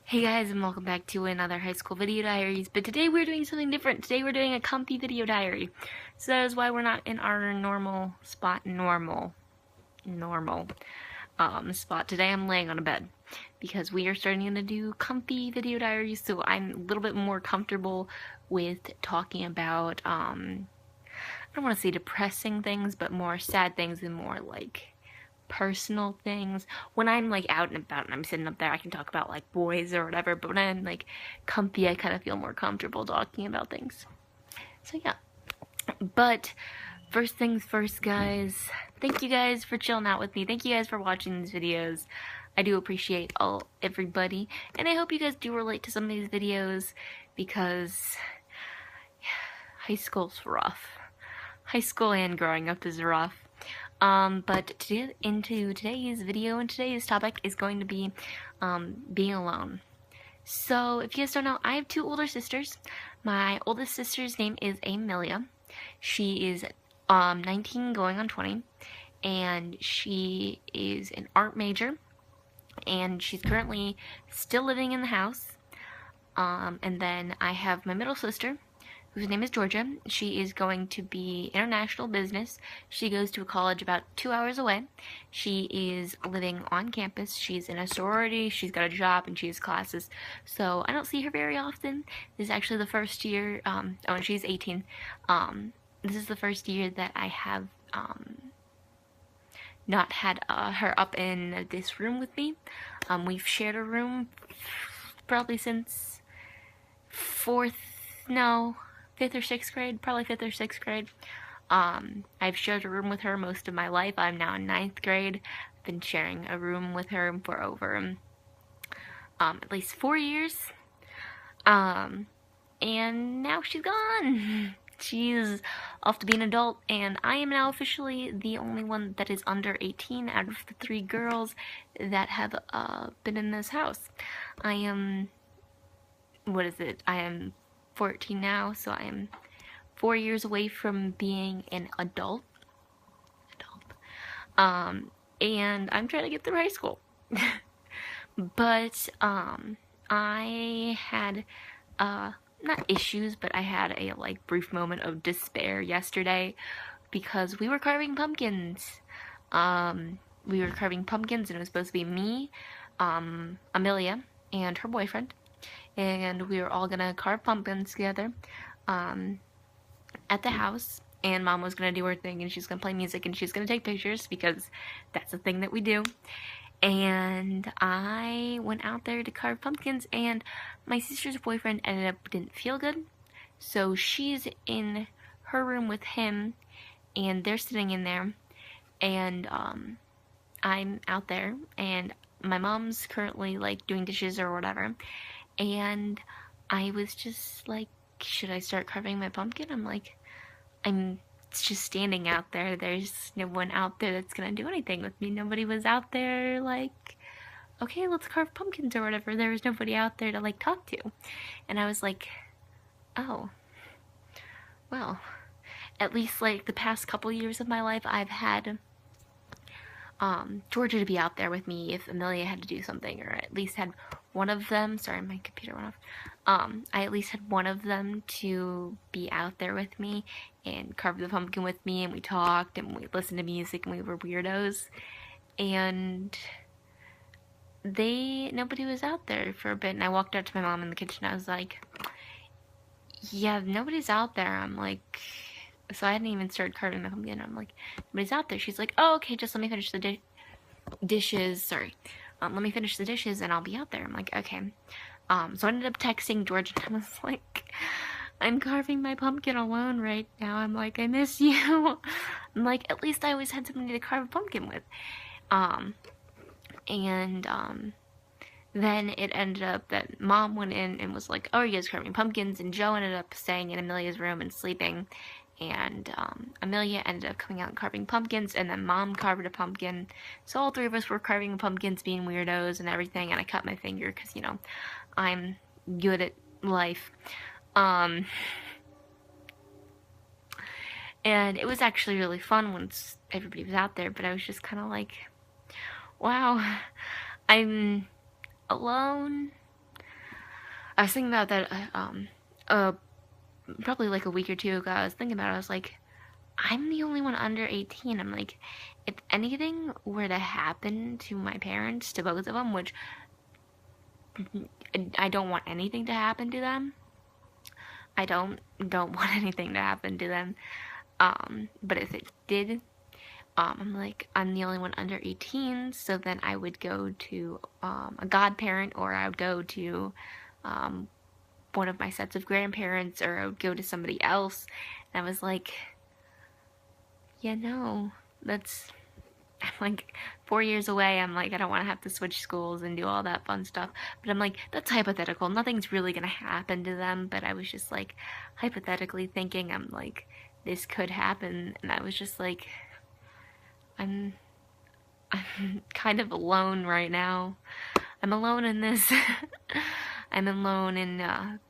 Hey guys, and welcome back to another high school video diaries, but today we're doing something different. Today we're doing a comfy video diary. So that is why we're not in our normal spot, spot. Today I'm laying on a bed because we are starting to do comfy video diaries, so I'm a little bit more comfortable with talking about, I don't want to say depressing things, but more sad things and more like personal things. When I'm like out and about and I'm sitting up there, I can talk about like boys or whatever, but when I'm like comfy, I kind of feel more comfortable talking about things. So yeah. But first things first, guys, thank you guys for chilling out with me. Thank you guys for watching these videos. I do appreciate everybody, and I hope you guys do relate to some of these videos because high school's rough. High school and growing up is rough. But to get into today's video and today's topic is going to be being alone. So if you guys don't know, I have two older sisters. My oldest sister's name is Amelia. She is 19 going on 20, and she is an art major, and she's currently still living in the house. And then I have my middle sister, whose name is Georgia. She is going to be international business. She goes to a college about 2 hours away. She is living on campus. She's in a sorority. She's got a job and she has classes. So I don't see her very often. This is actually the first year, and she's 18. This is the first year that I have not had her up in this room with me. We've shared a room probably since fifth or sixth grade, probably fifth or sixth grade. I've shared a room with her most of my life. I'm now in ninth grade. I've been sharing a room with her for over at least 4 years. And now she's gone. She's off to be an adult, and I am now officially the only one that is under 18 out of the 3 girls that have been in this house. I am 14 now, so I am 4 years away from being an adult. And I'm trying to get through high school. But I had not issues, but I had a like brief moment of despair yesterday because we were carving pumpkins. We were carving pumpkins, and it was supposed to be me, Amelia, and her boyfriend. And we were all gonna carve pumpkins together at the house, and Mom was gonna do her thing, and she's gonna play music, and she's gonna take pictures because that's the thing that we do. And I went out there to carve pumpkins, and my sister's boyfriend didn't feel good, so she's in her room with him, and they're sitting in there, and I'm out there, and my mom's currently like doing dishes or whatever. And I was just like, should I start carving my pumpkin? I'm just standing out there. There's no one out there that's gonna do anything with me. Nobody was out there like, okay, let's carve pumpkins or whatever. There was nobody out there to like talk to. And I was like, oh, well, at least like the past couple years of my life, I've had Georgia to be out there with me if Amelia had to do something, or at least had one of them. Sorry, my computer went off. I at least had one of them to be out there with me and carve the pumpkin with me, and we talked and we listened to music and we were weirdos. And nobody was out there for a bit, and I walked out to my mom in the kitchen. I was like, yeah, nobody's out there. I'm like, so I hadn't even started carving the pumpkin. I'm like, nobody's out there. She's like, oh, okay, just let me finish the dishes. Sorry. Let me finish the dishes and I'll be out there. I'm like, okay. So I ended up texting George, and I was like, I'm carving my pumpkin alone right now. I'm like, I miss you. I'm like, at least I always had somebody to carve a pumpkin with. Then it ended up that Mom went in and was like, oh, are you guys carving pumpkins? And Joe ended up staying in Amelia's room and sleeping. And Amelia ended up coming out and carving pumpkins, and then Mom carved a pumpkin. So all 3 of us were carving pumpkins, being weirdos and everything, and I cut my finger because, you know, I'm good at life. And it was actually really fun once everybody was out there, but I was just kind of like, wow, I'm alone. I was thinking about that uh, probably like a week or two ago. I was thinking about it. I was like, I'm the only one under 18. I'm like, if anything were to happen to my parents, to both of them, which I don't want anything to happen to them. I don't want anything to happen to them. But if it did, I'm like, I'm the only one under 18, so then I would go to a godparent, or I would go to um, one of my sets of grandparents, or I would go to somebody else. And I was like, yeah, no, that's, I'm like 4 years away. I'm like, I don't want to have to switch schools and do all that fun stuff. But I'm like, that's hypothetical. Nothing's really going to happen to them. But I was just like, hypothetically thinking, I'm like, this could happen. And I was just like, I'm, I'm kind of alone right now. I'm alone in this. I'm alone in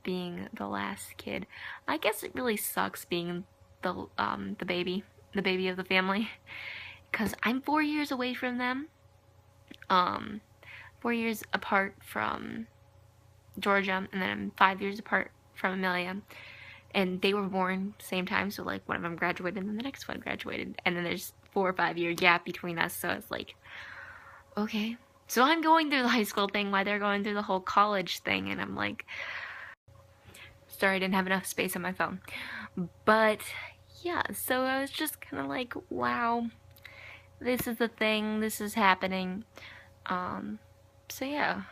being the last kid. I guess it really sucks being the baby of the family, because I'm 4 years away from them. 4 years apart from Georgia, and then I'm 5 years apart from Amelia. And they were born same time, so like one of them graduated and then the next one graduated, and then there's 4 or 5 year gap between us. So it's like, okay, so I'm going through the high school thing while they're going through the whole college thing, and I'm like, sorry, I didn't have enough space on my phone. But yeah, so I was just kind of like, wow, this is the thing, this is happening. So yeah,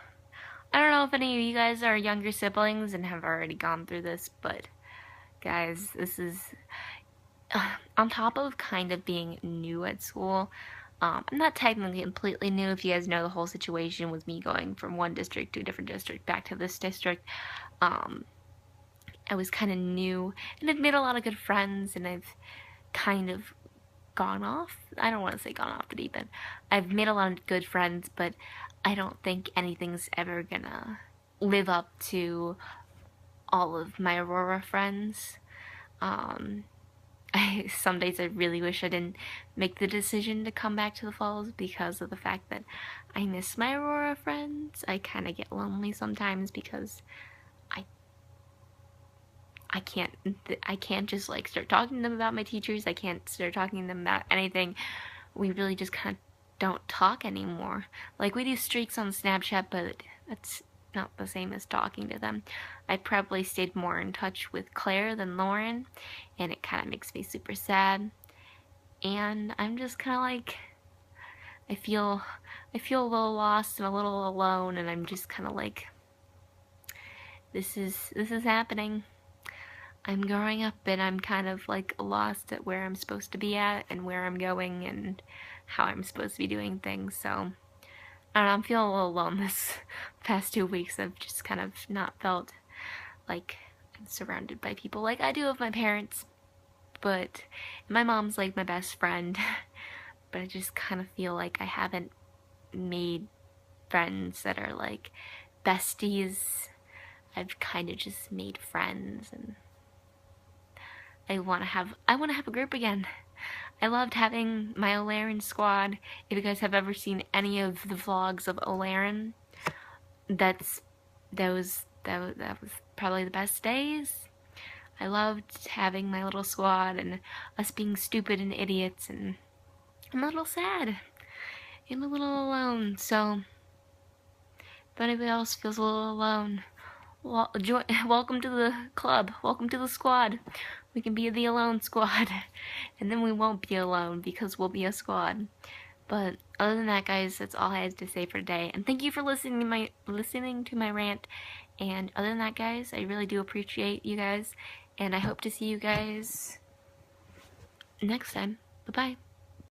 I don't know if any of you guys are younger siblings and have already gone through this, but guys, this is on top of kind of being new at school. I'm not technically completely new. If you guys know the whole situation with me going from one district to a different district back to this district, I was kind of new, and I've made a lot of good friends, and I've kind of gone off. I don't want to say gone off the deep end. I've made a lot of good friends, but I don't think anything's ever gonna live up to all of my Aurora friends. Some days I really wish I didn't make the decision to come back to the falls, because of the fact that I miss my Aurora friends. I kind of get lonely sometimes because I can't just like start talking to them about my teachers. I can't start talking to them about anything. We really just kind of don't talk anymore. Like, we do streaks on Snapchat, but that's not the same as talking to them. I probably stayed more in touch with Claire than Lauren, and it kind of makes me super sad. And I'm just kind of like, I feel a little lost and a little alone, and I'm just kind of like, this is happening. I'm growing up, and I'm kind of like lost at where I'm supposed to be at and where I'm going and how I'm supposed to be doing things. So I don't know, I'm feeling a little alone this past 2 weeks. I've just kind of not felt like I'm surrounded by people like I do of my parents. But my mom's like my best friend. But I just kind of feel like I haven't made friends that are like besties. I've kind of just made friends, and I want to have a group again. I loved having my O'Laren squad. If you guys have ever seen any of the vlogs of O'Laren, that was probably the best days. I loved having my little squad and us being stupid and idiots, and I'm a little sad. I'm a little alone, so if anybody else feels a little alone, welcome to the club. Welcome to the squad. We can be the alone squad, and then we won't be alone because we'll be a squad. But other than that, guys, that's all I had to say for today. And thank you for listening to my rant. And other than that, guys, I really do appreciate you guys, and I hope to see you guys next time. Bye bye.